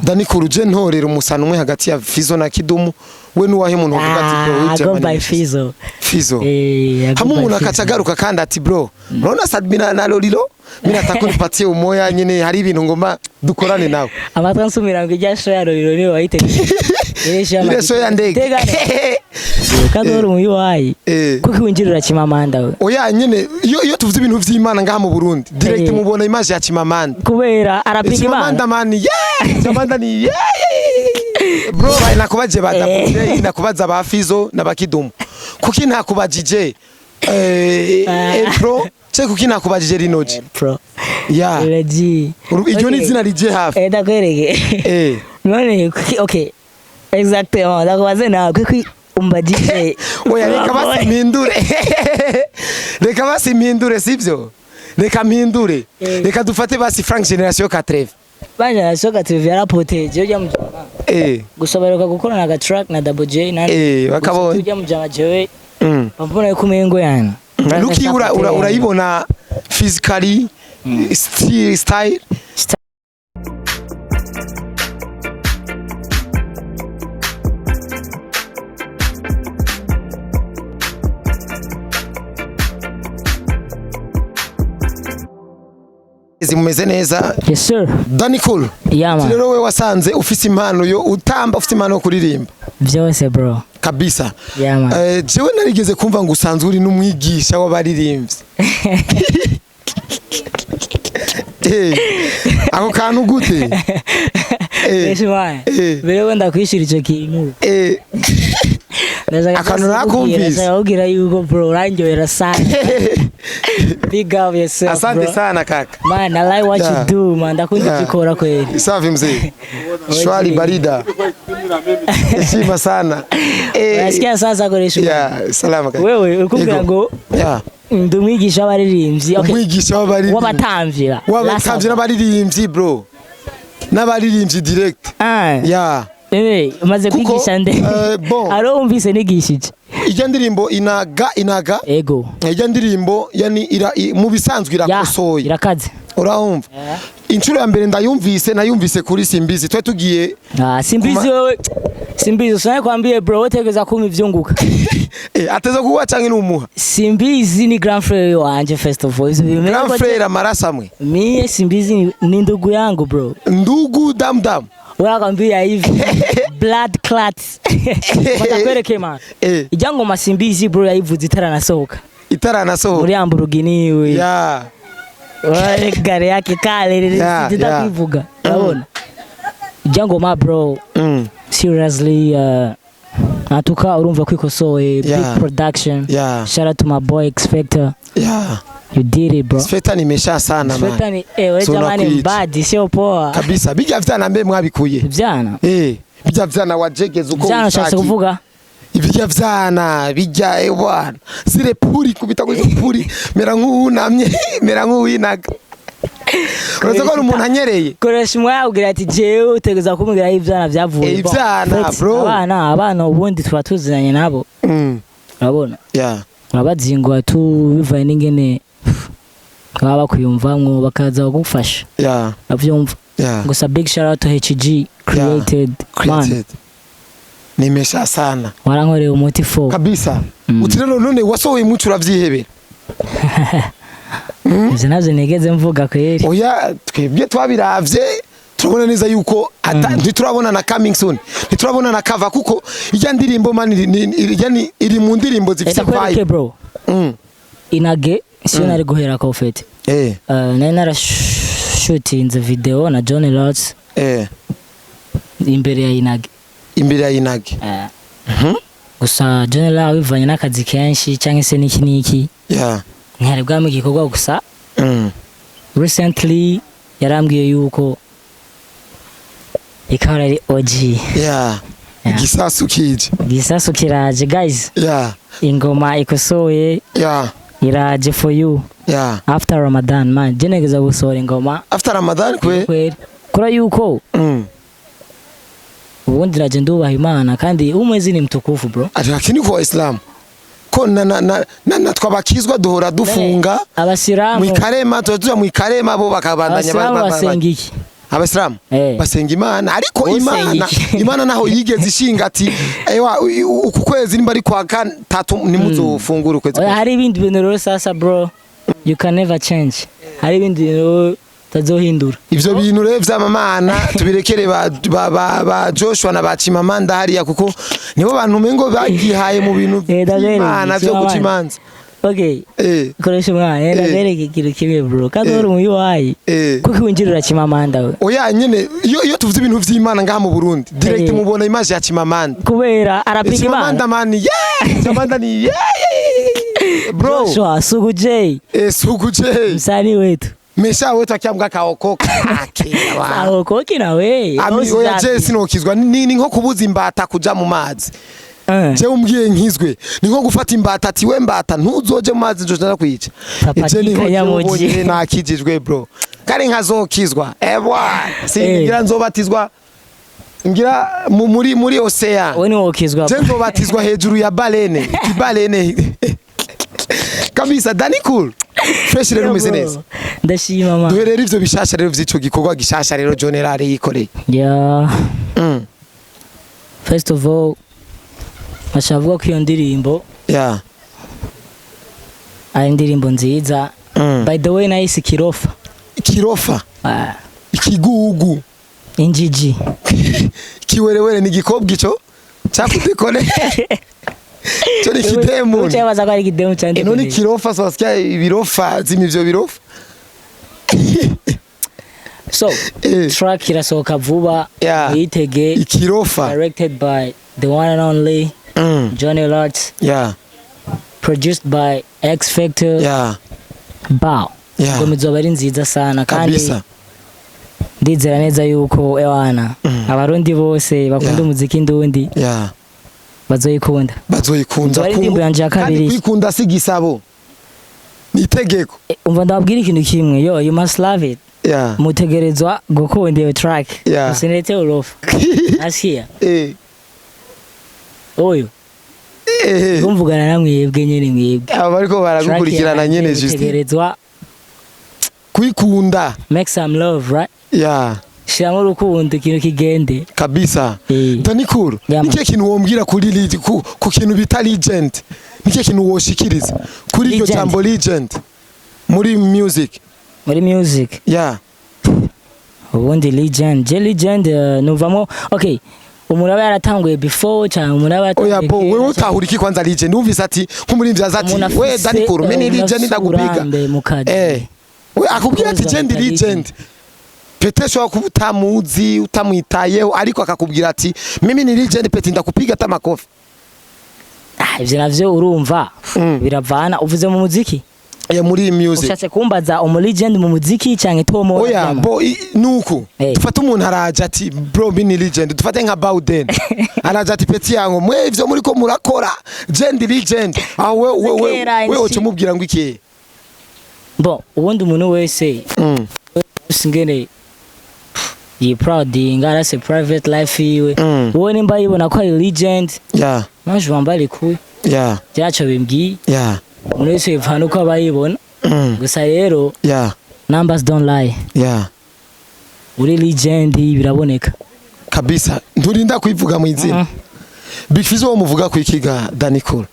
Danny Cool ntorera umusana umwe hagati ya Fizzo na Kidumu we nuwahe muntu uvuga ati bro go by Fizzo hamwe umuntu akacagaruka kandi ati bro urabona SATB na Lolilo mina takunipatie umoya nyine hari ibintu ngomba dukorane nawe abatwansumira ngo ijya show ya Lolilo niwe wayitegereje ile show ya ndege kandi uri mu yiwe kuko winjirira Chimamanda we oya nyine iyo tuvuze ibintu vy'Imana ngaha mu Burundi direct mubona image ya Chimamanda kubera arapiga Chimamanda man Chimamanda ni bro nakubaje badapuze nakubaza ba Fizzo na bakidumu kuki nakubajije bro kuki nakubajije rinoje bro ya leji iryo ni zina rije hafi ndakwereke none okay exactement ndakubaze nawe kuki umbajije oya reka basi mpindure sivyo reka mpindure reka dufate basi Frank Generation 4 banya soka TV yarapoteje ujya mu gusobanuka gukorana ga track na Double J na bakabonye ujya mu jama jewe bambona ko mengo yana Luki urayibona physically style zimeze neza. Yes sir. Danny Cool. Yeah man. Rero we wasanze ufise impano yo utamba ufise impano yo kuririmba. Byose bro. Kabisa. Yeah man. Jewe narigeze kumva ngo usanzwe uri n'umwigisha w'abaririmbyi. Ako kantu gute? Yes man. Bero ndakwishira ico kintu. Akantu nakumvise. Ndashaka yuko bro ranjoyera sana. Big up yourself. Asante sana kaka. Man, I like what you do man. Ndakunda ukikora kweli. Safi mzee. Shwari barida. Heshima sana. Nasikia sasa koresha. Yeah, salama kaka. Wewe ukubwira ngo ndumwigisha abaririmbyi. Okay. Umwigisha w'abaririmbyi. Wabatamvira. Wabatamvira n'abaririmbyi bro. N'abaririmbyi direct. Yeah. Umaze kwigisha nde? Aro umvise nigishije. Ijya ndirimbo inaga. Ego. Ijya ndirimbo yani mu bisanzwe irakosoye. Irakaze. Urahumva? Inshuro ya mbere nayumvise kuri Simbizi. Twe tugiye. Simbizi wewe. Simbizi usanaye kwambie bro wetegeza kuma ivyunguka. Ateza kuwa canke n'umuha. Simbizi ni grand frère wanje first of all. Grand frère amarasamwe. Mie Simbizi ni ndugu yangu bro. Ndugu damdam. Wanakwambia hivi blood clots. Batakwereke man. Ijango masimbizi bro yayivuze itaranasohoka. Muri Lamborghini we. Yeah. Wale gari yake kale ndakwivuga. Urabona? Ijango ma bro. Seriously natuka urumva kwikosoye big production. Shout out to my boy Expector. Yeah. You did it bro. Expector nimesha sana man. Expector ni wewe jamani mbadi sio poa. Kabisa. Bijya vyana mbe mwabikuye. Vyana. Bijya vyana wajegeze uko vyana ushaka kuvuga. Ibijya vyana bijya bwana. Sire puri kubita ko puri mera nk'unamye mera nk'uwinaga. Uraza ko umuntu anyereye. Koresha umwaya ugira ati jewe utegeza kumubwira ivyana byavuye. Ivyana bro. Abana ubundi tuba tuziranye nabo. Urabona? Yeah. Urabazingwa tu bivaye n'ingene baba kuyumvamwo bakaza bagufasha. Yeah. Avyumva. Yeah. Gusa big shout out to HG created. Man. Nimesha sana. Warankoreye umuti fo. Kabisa. Utirero none wasohoye mucu uravyihebera. Navyo negeze mvuga kweri. Oya twebye twabiravye turabona neza yuko ntiturabona na coming soon. Ntiturabona na cover kuko ijya ndirimbo man yani iri mu ndirimbo zifite vibe bro. Inage siyo nari guhera ko fete. Nari shooting the video na Johnny Lots. Imbere ya Inage. Gusa Johnny Lots bivanye n'akazi kenshi cyangwa se niki. Yeah. Ntihari bwami gikorwa gusa. Recently yarambwiye yuko ikara ari OG. Yeah. Gisasu kiraje guys. Yeah. Ingoma ikosoye. Yeah. Iraje for you. Yeah. After Ramadan man. Jenegeza gusohora ingoma. After Ramadan kwe. Kura yuko. Ubundi raje ndubaha Imana kandi umwezi ni mtukufu bro. Lakini kwa Islam ko na twabakizwa duhora dufunga abasiramu mu ikarema tuza mu ikarema bo bakabandanya basengiki abasilamu basenga Imana ariko Imana naho yigeze ishinga ati ewa uku kwezi nimba ari kwa gatatu nimuzofungura ukwezi. Hari ibindi bintu rero sasa bro you can never change. Hari ibindi bintu tazohindura. Ivyo bintu rero vy'amamana tubirekere ba Joshua na ba Chimamanda hariya kuko nibo bantu mengo bagihaye mu bintu by'Imana byo gucimanza. Okay. Koresha mwana bereke ikintu kimwe bro. Kadoro mu yuwayi. Kuko winjirira Chimamanda we. Oya nyene iyo tuvuze ibintu vy'Imana ngaha mu Burundi direct mubona image ya Chimamanda. Kubera arapiga Chimamanda man Chimamanda ni bro. Joshua Sugu J. Sugu J. Msanii wetu. Mesha wetu akiambwa kaokoka. Aokoki na we. Oya J sinokizwa ni nko kubuza imbata kuja mu mazi. Je umbwiye nkizwe ni nko gufata imbata ati we mbata ntuzoje mu mazi jojana kwica. Je ni nko nakijijwe bro. Kare nkazokizwa. Ebwa singira nzobatizwa ngira muri ocean. We ni wokizwa. Je nzobatizwa hejuru ya balene. Balene. Kabisa Danny Cool. Fresh rero umeze neza. Ndashima mama. Duherera ivyo bishasha rero vy'ico gikorwa gishasha rero General yikoreye. Yeah. First of all mashavuga ko iyo ndirimbo ari indirimbo nziza. By the way nayise Kirofa ikigugu injiji kiwerewere ni gikobwa ico cyakudekone cyo ni kidemu cyabaza ko ari kidemu cyane none Kirofa sosya ibirofa zimivyo birofa so track irasohoka vuba yitege Kirofa directed by the one and only Johnny Lords produced by X Factor Bow gomizoba ari nziza sana kandi ndizera neza yuko ewana abarundi bose bakunda umuziki ndundi bazoyikunda ari indirimbo yanje ya kabiri kwikunda sigisabo ni itegeko umva ndababwira ikintu kimwe you must love it mutegerezwa gukunda iyo track usinete urofa asiya oyo kumvugana namwebwe nyene mwebwe abariko baragukurikirana nyene just mutegerezwa kwikunda make some love right shiramo urukundo ikintu kigende kabisa. Danny Cool nike kintu wombwira kuri ku kintu bita legend nike kintu woshikiriza kuri iryo jambo legend muri music ubundi legend nuvamo okay umuraba yaratanguye before cyangwa umuraba oya bo wewe utahura iki kwanza legend uvise ati nk'umurimvyi azati we Danny Cool meni legend ndagupiga we akubwira ati legend petesho wakutamuzi utamwitayeho ariko akakubwira ati mimi ni legend peti ndakupiga tamakofi. Ivyo navyo urumva biravana uvuze mu muziki muri music ushatse kumbaza legend mu muziki cyangwa tomo oya bo nuko dufata umuntu araje ati bro mini legend dufate nka Bowden araje ati peti yango mwe ivyo muri ko murakora legend aho we ocumubwira ngo iki bo ubundi umuntu wese usingene yi proud ngara se private life yiwe wowe nimba yibona ko ari legend maje wambale ku cyacho bimbwi umuntu wese yivana uko abayibona gusa rero numbers don't lie uri legend biraboneka kabisa nturinda kwivuga mu izina Big Fizzo muvuga ku ikiga Danny Cool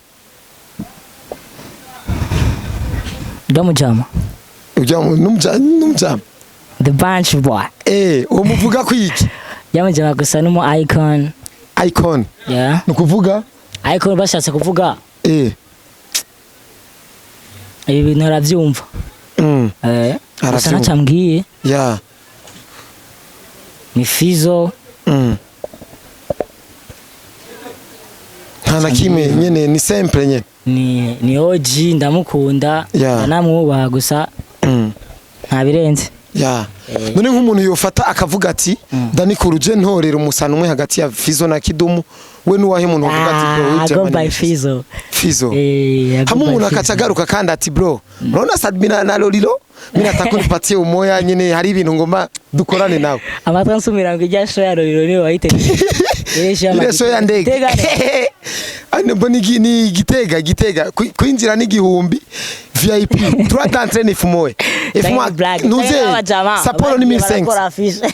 ndamujama numjama the bunch boy umuvuga ku iki yamujama gusa numu icon nukuvuga icon bashatse kuvuga ibi bintu aravyumva gusa nacambwiye ni Fizzo ntana kimwe nyene ni simple nyene ni OG ndamukunda namwubaha gusa nta birenze none nk'umuntu yofata akavuga ati Danny Cool je ntorera umusana umwe hagati ya Fizzo na Kidumu we nuwahe umuntu uvuga ati bro go by Fizzo hamwe umuntu akacagaruka kandi ati bro urabona SATB na Lolilo mina takunipatie umoya nyene hari ibintu ngomba dukorane nawe amatwansumira ngo ijya show ya Lolilo ni wayitegereje ile show ya ndege ane boni ni gitega kwinjira n'igihumbi VIP droit d'entrée ni fumoe nuze Sapporo ni 1500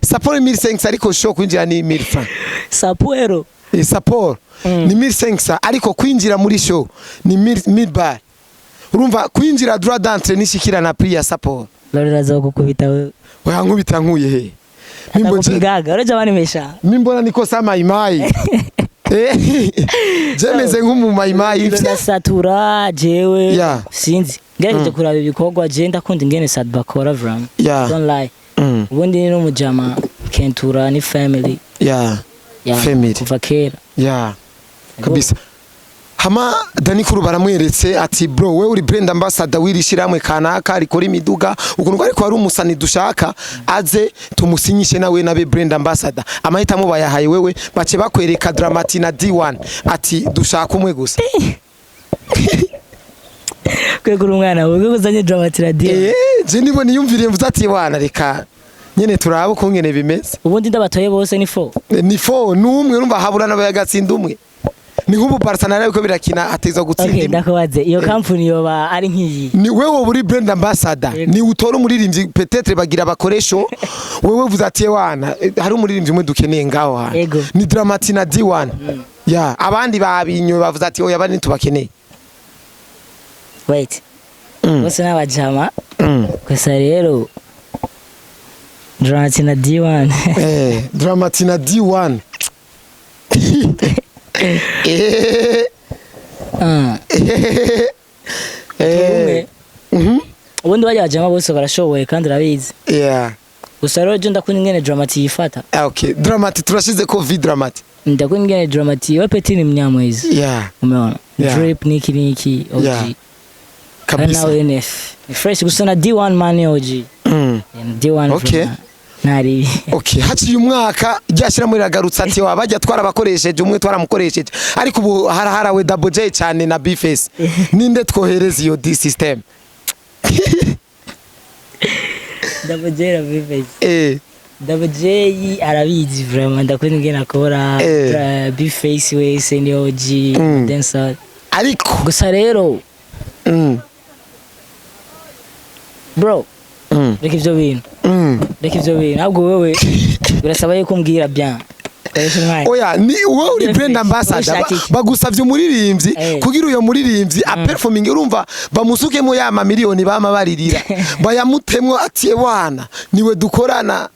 Sapporo ni 1500 ariko show kwinjira ni 1000 francs Sapporo Sapporo ni 1500 ariko kwinjira muri show ni 1000 bar urumva kwinjira droit d'entrée nishikira na prix ya Sapporo loreraza gukubita wewe nkubita nkuye he Mimbogaga uraje bani mesha mimbona niko sama imai jemeze nk'umu mayimayi ivyo satura jewe sinzi ngerageje kuraba ibikorwa je ndakunda ingene SATB bakora vram don't lie ubundi ni n'umujama kentura ni family family kuva kera kabisa hama Danny Cool baramweretse ati bro we uri brand ambassador wirishiramwe kanaka rikora imiduga ukuntu ariko ari umusani dushaka aze tumusinyishe nawe nabe brand ambassador amahitamo bayahaye wewe bace bakwereka Dramati na D1 ati dushaka umwe gusa kwegura umwana wewe uzanye Dramati na D1 je nibo niyumviriye mvuze ati wana reka nyene turabo kungene bimeze ubundi ndabatoye bose ni 4 numwe urumva habura nabayagatsinda umwe ni nk'ubu Barcelona yuko birakina ateza gutsinda. Okay, ndakubaze iyo company yoba ari nkiyi. Ni wewe buri brand ambassador. Ni utora umuririmbyi peut-être bagira abakoresho. Wewe vuze ati wana hari umuririmbyi umwe dukeneye ngaho ha. Ni Dramati na D1. Abandi babinywe bavuze ati oya bani tubakeneye. Wait. Bose n'abajama. Gusa rero Dramati na D1. Dramati na D1. Ubundi bajya bajama bose barashoboye kandi urabizi. Gusa rero je ndakunda ingene Dramati yifata. Okay, Dramati turashize ko Dramati. Ndakunda ingene Dramati yo peti ni mnyamwezi. Umeona? Drip niki OG. Kabisa. Na NF. Ni fresh gusa na D1 man OG. D1. Okay. Nari. Okay, haci umwaka ryashira muri ragarutsa ati wabajya twarabakoresheje umwe twaramukoresheje ariko ubu haraharawe Double J cyane na B-Face. Ninde twohereza iyo D system? Double J na B-Face. Double J arabizi vraiment ndakunda ngena akora B-Face wese ni OG dancer. Ariko gusa rero bro reka ivyo bintu reka ivyo bintu ahubwo wewe birasaba yuko mbwira bien oya ni wowe uri brand ambassador bagusavye umuririmbyi kugira uyo muririmbyi a performing urumva bamusukemo ya miliyoni bama baririra bayamutemwo ati wana niwe dukorana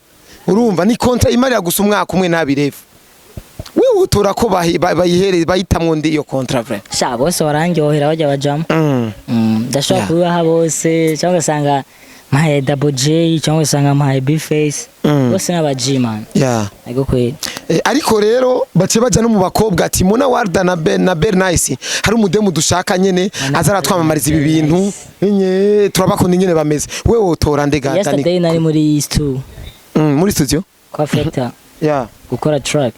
urumva ni contract imarira gusa umwaka umwe nabirefu wewe utora ko bayihereza bayitamwo ndi iyo contract vrai sha bose warangyohera bajya bajama ndashaka kubaha bose cyangwa sanga mahe Double J cyangwa sanga mahe B-Face bose n'abaji man ariko kweli ariko rero bace baja no mu bakobwa ati Mona Warda na Ben Nice hari umudemu dushaka nyene azaratwamamariza ibi bintu nye turabakunda nyene bameze wewe utora ndega yesterday nari muri studio muri studio kwa Factor gukora track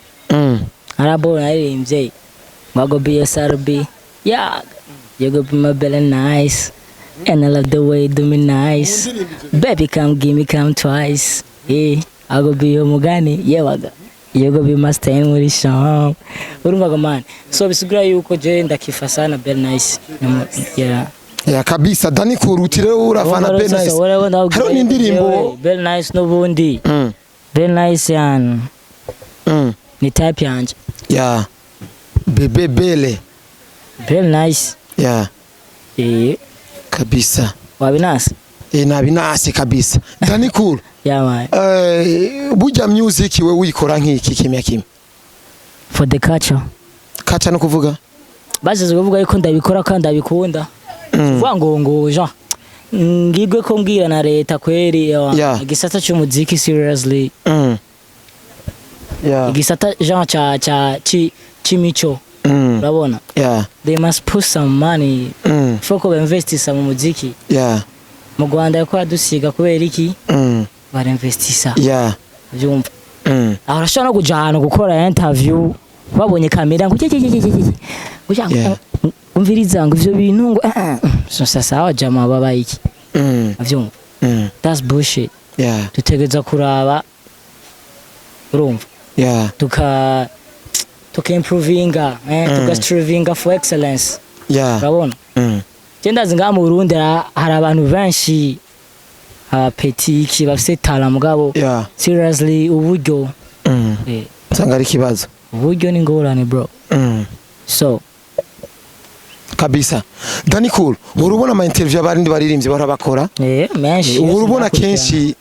arabo naririmbye bago BSRB you go be my belly nice and I love the way you do me nice baby come give me come twice I go be your mugani waga you go be my stain muri sham urumva man so bisigura yuko je ndakifasa sana belly nice kabisa Danny Cool utire urafana belly nice haro ni indirimbo belly nice no bundi belly nice yan ni type yanje bebe belly nice kabisa wabinasi nabinasi kabisa Danny Cool man burya music we wikora nk'iki kimya kimwe for the culture no kuvuga baje kuvuga yuko ndabikora kandi ndabikunda vuga ngo Jean ngigwe ko mbwira na leta kweri igisata cy'umuziki seriously igisata Jean cha chimicho urabona they must put some money foko beinvestisa mu muziki mu Rwanda yako adusiga kubera iki barinvestisa byumva aho rashobora no kujana gukora interview babonye kamera ngo umviriza ngo ivyo bintu ngo sasa abajama baba iki avyumva that's bullshit tutegeza kuraba urumva tuka improvinga tuka strivinga for excellence urabona Ndazi ngaha mu Burundi hari abantu benshi petit bafite talent mugabo seriously uburyo nsanga ari kibazo uburyo ni ngorane bro so kabisa. Danny Cool urubona ama interview abarindi baririmbye barabakora menshi urubona kenshi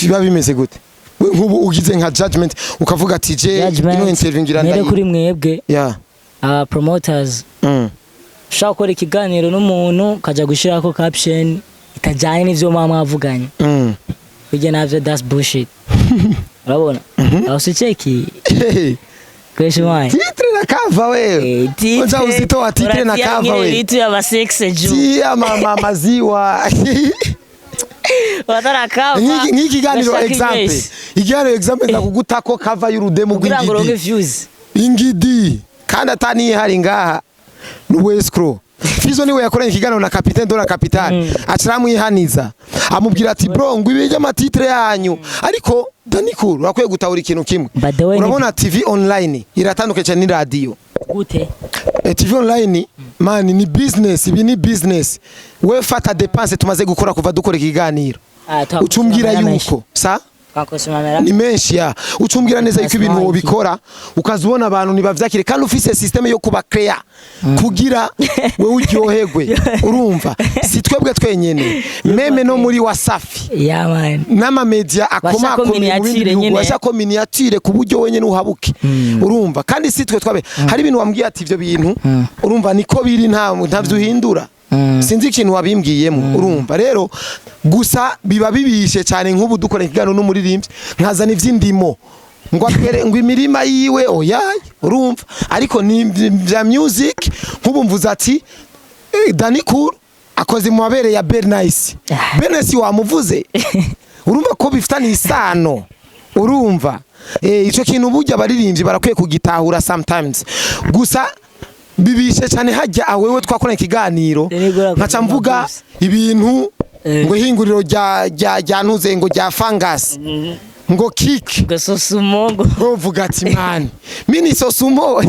biba bimeze gute nk'ubu ugize nka judgment ukavuga ati je ino interview ngira ndayi kuri mwebwe promoters shaka gukora ikiganiro n'umuntu kaja gushirako caption itajanye n'ivyo mama avuganye bijye navyo that's bullshit urabona aho sicheki kwesho mai titre na cover wewe unja uzito wa titre na cover wewe titre ya basexe ju tia mama maziwa watara cover nk'ikiganiro example ndakugutako cover y'urudemu rw'ingidi ingidi kandi atani hari ngaha n'uwescro FIZZO niwe yakoranye ikiganiro na capitaine de la capitale aciramwihaniza amubwira ati bro ngo ibije amatitre yanyu ariko Danny Cool urakwiye gutahura ikintu kimwe urabona TV online iratandukanye cyane ni radio gute TV online man ni business ibi ni business we fata dépense tumaze gukora kuva dukora ikiganiro ucumbwira yuko sa ni menshi ya ucumbwira neza yuko ibintu wobikora ukazubona abantu nibavyakire kandi ufise system yo kuba clear kugira we uryoherwe urumva si twebwe twenyene meme no muri Wasafi n'ama media akoma washa ko miniature ku buryo wenyene uhabuke urumva kandi si twe twabe hari ibintu wambwiye ati ivyo bintu urumva niko biri ntavyo uhindura sinzi ikintu wabimbwiyemo urumva rero gusa biba bibishe cyane nk'ubu dukora ikiganiro n'umuririmbyi nkazana ivy'indimo ngo imirima yiwe oyaye urumva ariko ni bya music nk'ubu mvuze ati Danny Cool akoze mu mabere ya Bernice Bernice wamuvuze urumva ko bifitanye isano urumva ico kintu burya baririmbyi barakwiye kugitahura sometimes gusa bibishe cyane hajya awewe twakoranye ikiganiro nkaca mvuga ibintu ngo hinguriro rya ntuze ngo rya fungus ngo kick gasosumo ngo vuga ati man mini sosumo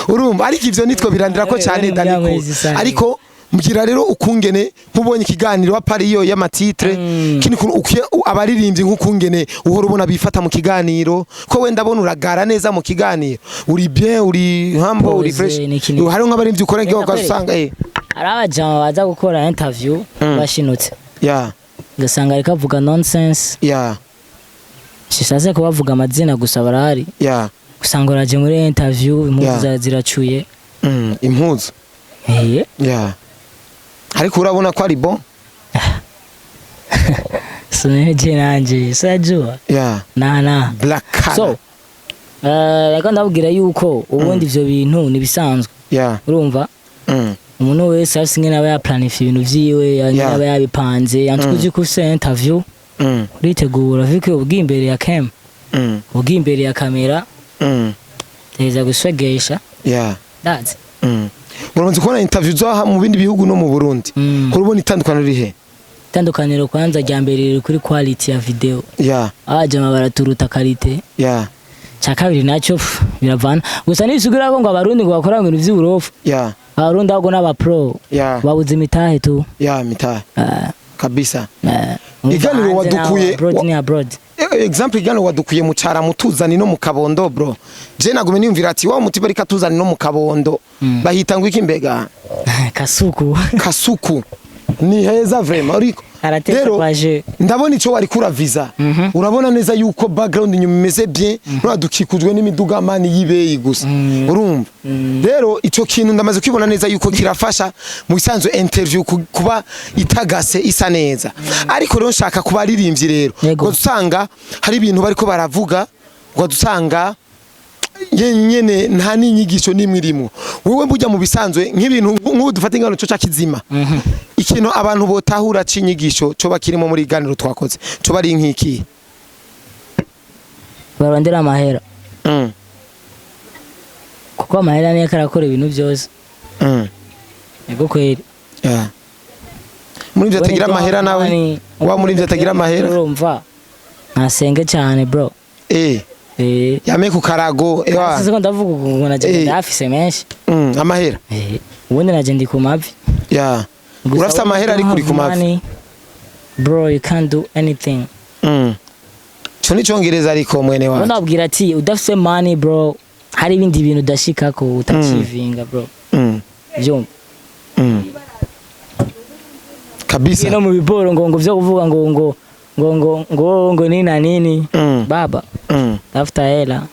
urumva ariko ivyo nitwo birandira ko cyane Danny Cool ariko mbwira rero ukungene nkubonye ikiganiro apari iyo y'amatitre kini abaririmbyi nk'ukungene uhora ubona bifata mu kiganiro ko wenda abona uragara neza mu kiganiro uri bien uri humble uri fresh hari nk'abaririmbyi ukora ngiye ugasanga arabajama baza gukora interview bashinutse gasanga ariko avuga nonsense shishaze ko bavuga amazina gusa barahari usanga uraje muri interview impuzu ziracuye impuzu ariko urabona ko ari bon suneje nanje sajua na black color so reka ndabwira yuko ubundi ivyo bintu nibisanzwe urumva umuntu wese afise ngene aba yaplanifye ibintu vyiwe yaba yabipanze yantukuzi ku interview uritegura vike ubwimbere ya cam ubwimbere ya kamera teza guswegesha that's Urumva kubona interview zo mu bindi bihugu no mu Burundi kurubona itandukaniro rihe itandukaniro kwanza rya mbere kuri quality ya video abajama baraturuta quality cha kabiri naco biravana gusa nisugira ko ngo abarundi ngo bakora ibintu vy'uburofu abarundi ahubwo n'aba pro babuze imitahe tu mitahe kabisa iganiro wadukuye abroad example igano wadukuye mu cara mutuzani no mu Kabondo bro je nagume niyumvira ati wa muti bari katuzani no mu Kabondo bahita ngo iki mbega kasuku ni heza vraiment ariko rero ndabona ico wari kura visa urabona neza yuko background inyuma imeze bien uradukikujwe n'imiduga mani yibeyi gusa urumva rero ico kintu ndamaze kwibona neza yuko kirafasha mu bisanzwe interview kuba itagase isa neza ariko rero nshaka kuba aririmbyi rero ngo dusanga hari ibintu bariko baravuga ngo dusanga nyene nta n'inyigisho nimwe irimo wewe mbujya mu bisanzwe nk'ibintu nk'ubu dufata ingano cyo cyakizima ikintu abantu botahura cinyigisho cyo bakirimo muri ganiro twakoze cyo bari nk'iki barondera amahera kuko amahera niyo karakora ibintu byose ego kweri muri byo atagira amahera nawe wa muri byo atagira amahera urumva nasenge cyane bro yame ku karago siko ndavuga ngo naje afise menshi amahera ubundi naje ndi ku mavi Yeah. Urafite amahera ari kuri kumavi. Bro, you can't do anything. Cyo ni cyongereza ariko mwene wacu. Ndabwira ati udafite money bro, hari ibindi bintu udashika ko utachivinga bro. Byumva. Kabisa. No mu biboro ngo byo kuvuga ngo nina nini. Baba. After hela.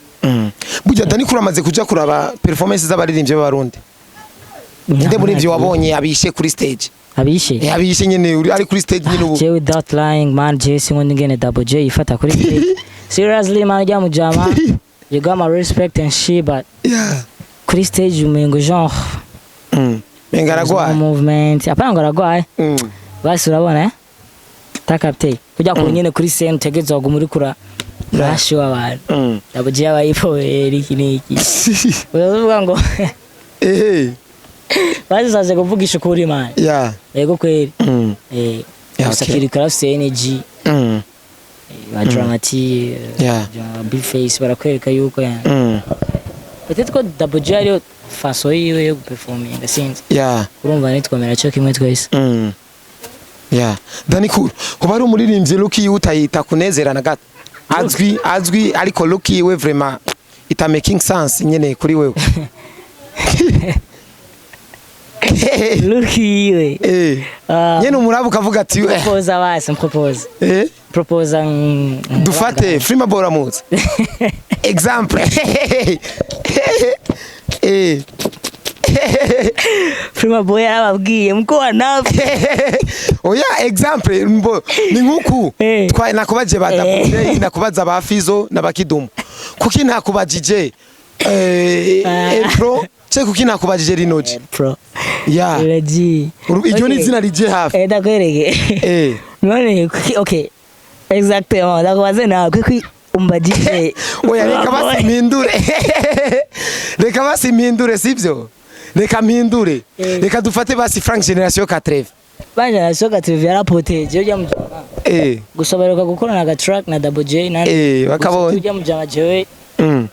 Burya Danny Cool amaze kuja kuraba performance z'abaririmbyi b'abarundi. Nde muri ivyo wabonye abishe kuri stage. Abishe nyene uri ari kuri stage nyene ubu. J without lying man, Jesse ngo ngene double J ifata kuri stage. Seriously man, ya mujama. You got my respect and shit, but yeah. Kuri stage umengo genre. Mengaragwa. Movement. Apana ngaragwa. Basi urabona takapte. Kujya ku nyene kuri scene tegezwa gumuri kura. Rashi w'abantu. Double J abayipoeri kiniki. Uvuga ngo basi saze kuvugisha ukuri man. Yeah. Yego kweli. Sakiri karafise energy. Dramati. Big face barakwereka yuko yani. Peut-être ko Double J ariyo façon yiwe yo performing sinzi. Yeah. Urumva nitwomera cyo kimwe twese. Yeah. Danny Cool. Kuba ari umuririmbyi Lucky utayita kunezerana gato. Azwi ariko Lucky we vraiment ita making sense nyene kuri wewe. Lucky we. Nyene umurabu kavuga ati propose abase propose. Propose dufate Frima Boramuzi. Example. Frima boy arababwiye mko nafi. Oya example mbo ni nkuku twa nakubaje badabuye nakubaza ba FIZZO nabakidumu. Kuki nakubajije Pro che kuki nakubajije Rinoji. Pro. Yeah. Reji. Iryo ni zina rije hafi. Ndakwereke. None okay. Exactement. Ndakubaze nawe kuki umbajije. Oya reka basimindure. Reka basimindure sivyo. Reka mpindure. Reka dufate basi Frank Generation 4. Ba Generation 4 yarapoteje ujya mujana. Gusoberuka gukorana ga track na Double J na bakabonye. Ujya mujana jewe.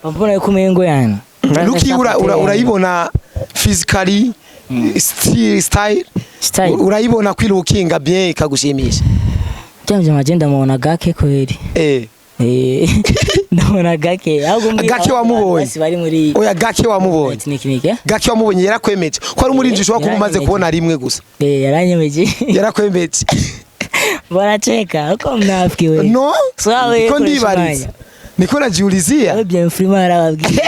Bambona yuko umengo yana. Lucky urayibona physically style. Urayibona kwirukinga bien ikagushimisha. Jamje magenda mubona gake kweli. Ndabona gake wamubonye basi bari muri oya gake wamubonye gake wamubonye yarakwemeje ko ari umurinzi ushobora kuba umaze kubona rimwe gusa yaranyemeje yarakwemeje baracheka uko mnafiki wewe no ko ndibariza niko najiulizia wewe bien frima arababwiye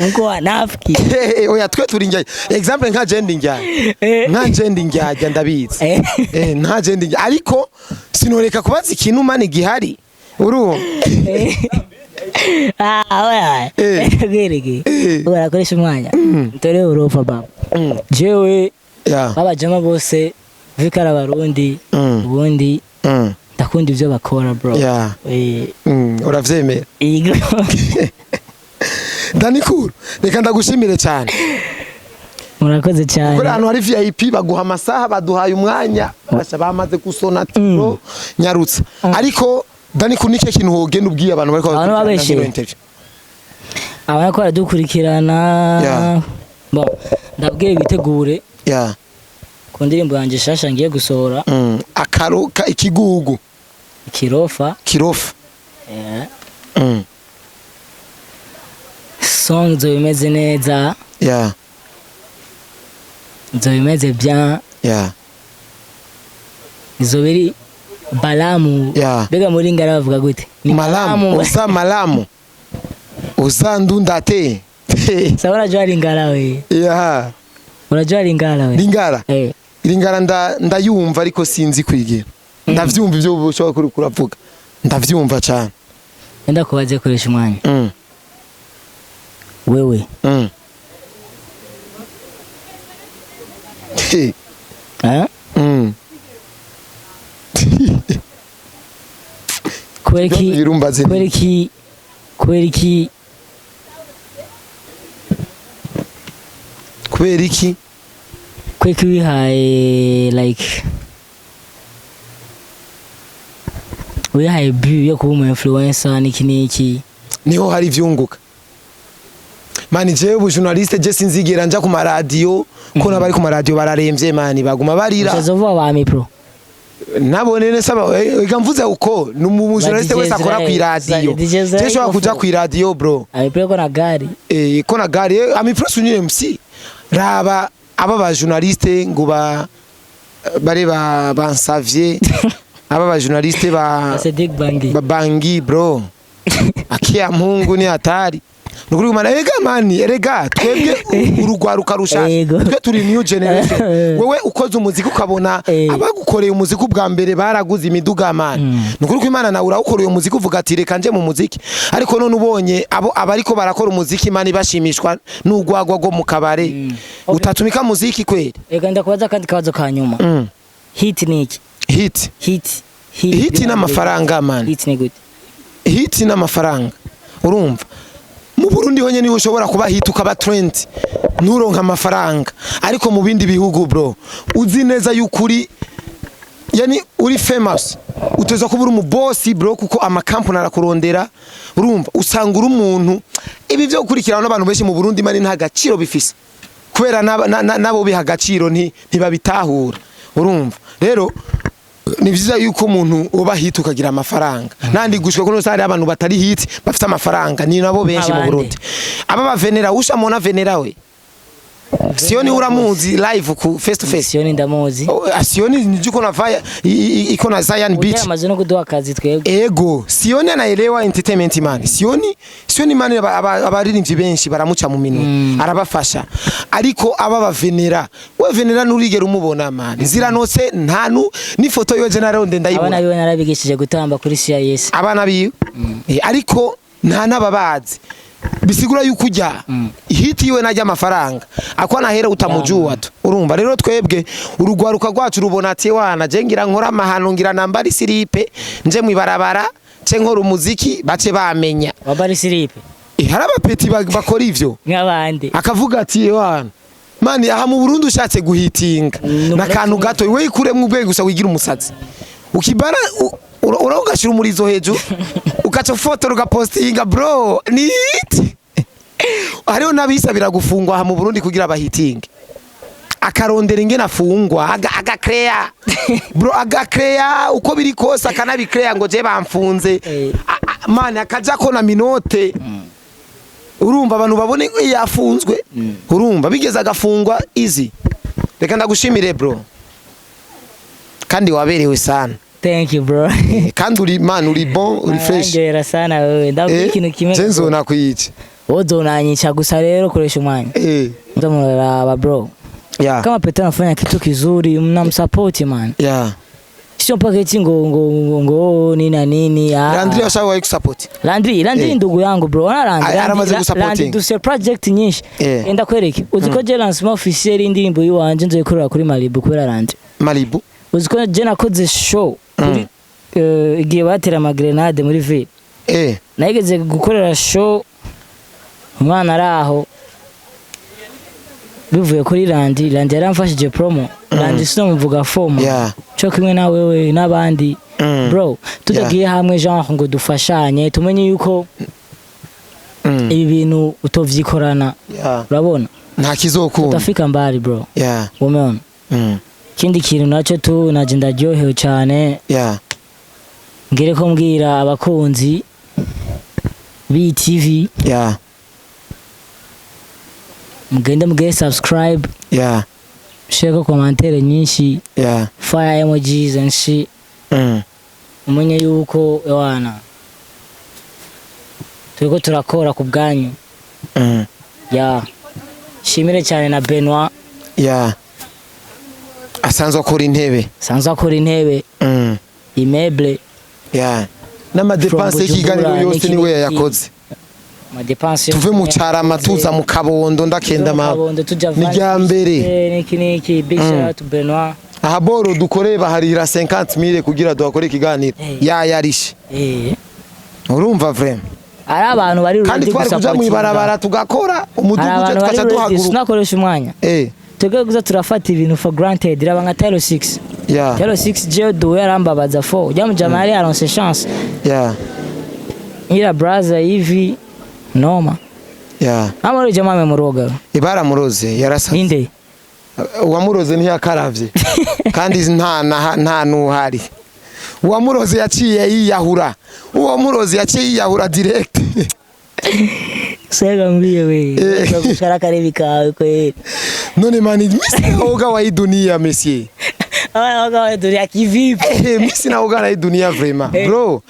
uko anafiki oya twe turi njya example nka jending njya ndabizi nta jending ariko sinoreka kubaza ikintu mani gihari uru oya gerege urakoresha umwanya ntore urofa baba jewe abajama bose vikara barundi ubundi ndakunda ivyo bakora bro uravyemera Danny Cool reka ndagushimire cyane murakoze cyane kuri hano hari VIP baguha amasaha baduhaye umwanya basha bamaze gusona tiro nyarutsa ariko Danny Cool nike kintu hogenda ubwiye abantu bariko abako baradukurikirana bon ndabwiye bitegure ku ndirimbo yanje shasha ngiye gusohora akaro ikigugu kirofa song zo imeze neza zo imeze bien izo biri balamu bega muri ngara bavuga gute ni malamu uza ndundate sabara jwa lingara we urajwa lingara we lingara ndayumva ariko sinzi kwigira ndavyumva ivyo ushobora kuri kuravuga ndavyumva cyane enda kubaze koresha umwanya wewe Kweriki wihaye like wihaye view yo kuba influencer niki niho hari vyunguka mani jewe bu journaliste je sinzigera nja ku radio ko nabari ku radio bararemvye mani baguma barira uzavuga ba mi pro nabone ne saba ega mvuze uko numu journaliste wese akora ku radio je shobora kuja ku radio bro ami pro ko na gari ko na gari ami pro sunye MC raba aba ba journaliste ngo bare bansavye aba ba journaliste ba bangi bro akia Mungu ni hatari nukuri kumana ega mani erega twebwe urugwaruka rushaje twe turi new generation wewe ukoze umuziki ukabona abagukoreye umuziki ubwa mbere baraguze imiduga mani nukuri kumana na urawukoreye umuziki uvuga ati reka nje mu muziki ariko none ubonye abo abariko barakora umuziki mani bashimishwa n'ugwagwa go mu kabare utatumika muziki kweli ega ndakubaza kandi kabazo kanyuma hit niki hit n'amafaranga mani hit ni good hit n'amafaranga urumva mu Burundi honye ni ushobora kuba hit ukaba trend nuronka amafaranga ariko mu bindi bihugu bro uzi neza yukuri yani uri famous uteza kubura mu boss bro kuko amakampani arakurondera urumva usanga uri umuntu ibi byo gukurikirana n'abantu benshi mu Burundi mani nta gaciro bifise kubera nabo biha gaciro ntibabitahura urumva rero ni byiza yuko umuntu uba hit ukagira amafaranga nandi gushwe ko nosari abantu batari hit bafite amafaranga ni nabo benshi mu Burundi aba bavenera ushamona venera we Sioni uramuzi live ku face to face Sioni ndamuzi Sioni njuko na vaya iko na Zion Beach amaze no kuduha akazi twebwe ego Sioni anaelewa entertainment man Sioni man abaririmbyi benshi baramuca mu minwe arabafasha ariko aba bavenera we venera nurigera umubona man ziranose ntanu ni foto yo general ndayibona abana biwe narabigishije gutamba kuri CIS abana biwe ariko nta nababazi bisigura yuko ujya hiti iwe najya amafaranga akwana hera utamujua tu urumva rero twebwe urugwaruka rwacu rubona ati wana je ngira nkora amahano ngira nambari silipe nje mwibarabara ce nkora umuziki bace bamenya babari silipe haraba peti bakora ivyo nk'abandi akavuga ati wana mani aha mu Burundi ushatse guhitinga nakantu gato we ikuremwe ubwenge gusa wigira umusazi ukibara uragashira umurizo hejuru ukaca foto ugapostinga bro nit hariho nabisabira gufungwa mu Burundi kugira bahitinge akarondera ingene afungwa agakrea bro agakrea uko biri kose akanabikrea ngo je bamfunze man akaja ko na minote urumva abantu babone yafunzwe urumva bigeze agafungwa easy reka ndagushimire bro kandi waberewe sana. Thank you bro. Kandi uri man uri bon uri fresh. Ngera sana wewe ndavuga ikintu kimwe. Zenzo nakwiyica. Ozo nanyicha gusa rero koresha umwanya. Ndamuraba bro. Yeah. Kama Peter anafanya kitu kizuri mnamsupport man. Yeah. Sio mpaka eti ngo nini Landry ashawahi kusupport. Landry ndugu yangu bro. Aramaze gusupporting. Duse project nyinshi. Enda kwereke. Uziko je lancement officiel indirimbo yiwanje nzo ikorera kuri Malibu kubera Landry. Malibu. Uziko je nakoze show kuri igihe batera amagrenade muri ville. Nageze gukorera show umwana araho bivuye kuri Landry yaramfashije promo. Landry sino muvuga form. Cyo kimwe na wewe nabandi bro tudagiye hamwe genre ngo dufashanye tumenye yuko ibi bintu utovyikorana urabona nta kizokunda tutafika mbali bro umeona kindi kintu naco tu naje ndaryohewe cyane ngire ko mbwira abakunzi BTV mugende muge subscribe share commentaire nyinshi fire emojis and shit umenye yuko wana turiko turakora ku bwanyu shimire cyane na Benoit asanzwe akora intebe immeuble n'ama dépenses y'ikiganiro yose niwe yakoze tuve mu cyarama tuza mu Kabondo ndakenda ni rya mbere niki big shout out to Benoit aha boro dukore baharira 50,000 kugira duakore ikiganiro yarishe urumva vraiment ari abantu bari kandi twari kuja mu ibarabara tugakora umudugudu tukaca duhaguruka sinakoresha umwanya twebwe guza turafata ibintu for granted raba nka Taylor 6 Taylor 6 je do yarambabaza fo jamujama yari aronse chance ira brother hivi noma Yeah. Amaroje mame muroga. Ibara muroze yarasa. Inde. Uwamuroze ntiyakaravye. Kandi nta nuhari. Uwamuroze yaciye yiyahura. Uwamuroze yaciye yiyahura direct. Sega mbiye we. Gushara karebi kawe kweli. None mani misi naoga wa hii dunia monsieur. Naoga wa dunia kivipi? Misi naoga na hii dunia vraiment. Bro.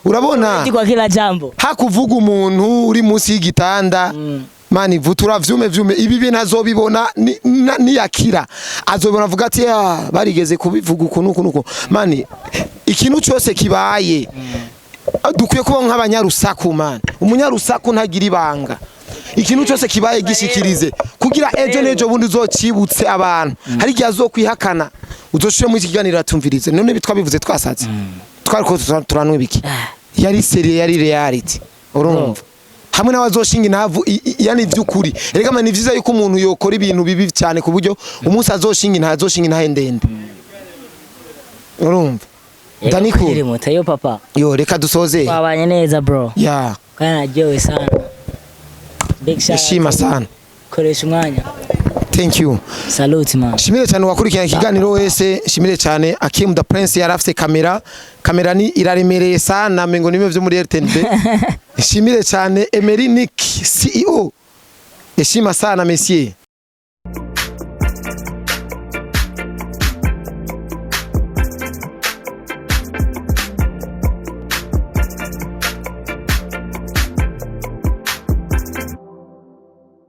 Urabona? Kwa kila jambo. Hakuvuga umuntu uri munsi y'igitanda. Mani vutura vyume ibi bintu azobibona ni yakira. Azobona avuga ati barigeze kubivuga ukuntu. Mani ikintu cyose kibaye. Dukwiye kuba nk'abanyarusaku man. Umunyarusaku ntagira ibanga. Ikintu cyose kibaye gishikirize kugira ejo nejo bundi uzocibutse abantu. Hari gihe azokwihakana. Uzoshire mu kiganiro atumvirize. None bitwabivuze twasatse. Twariko turanwe biki. Yari serie yari reality. Urumva? Hamwe n'abazoshinga intavu yani vy'ukuri. Erega mani vyiza yuko umuntu yokora ibintu bibi cyane ku buryo umunsi azoshinga intahe ndende. Urumva? Danny Cool Motayo papa. Yo reka dusoze. Twabanye neza bro. Yeah. Kana jewe sana. Big shout. Shima sana. Koresha umwanya. Thank you. Salute man. Shimire cyane wakurikirana ikiganiro wese, shimire cyane Akim the Prince yarafise kamera ni iraremereye sana mengo nimwe vyo muri RTNB. Shimire cyane Emery Nick CEO. Eshima sana monsieur.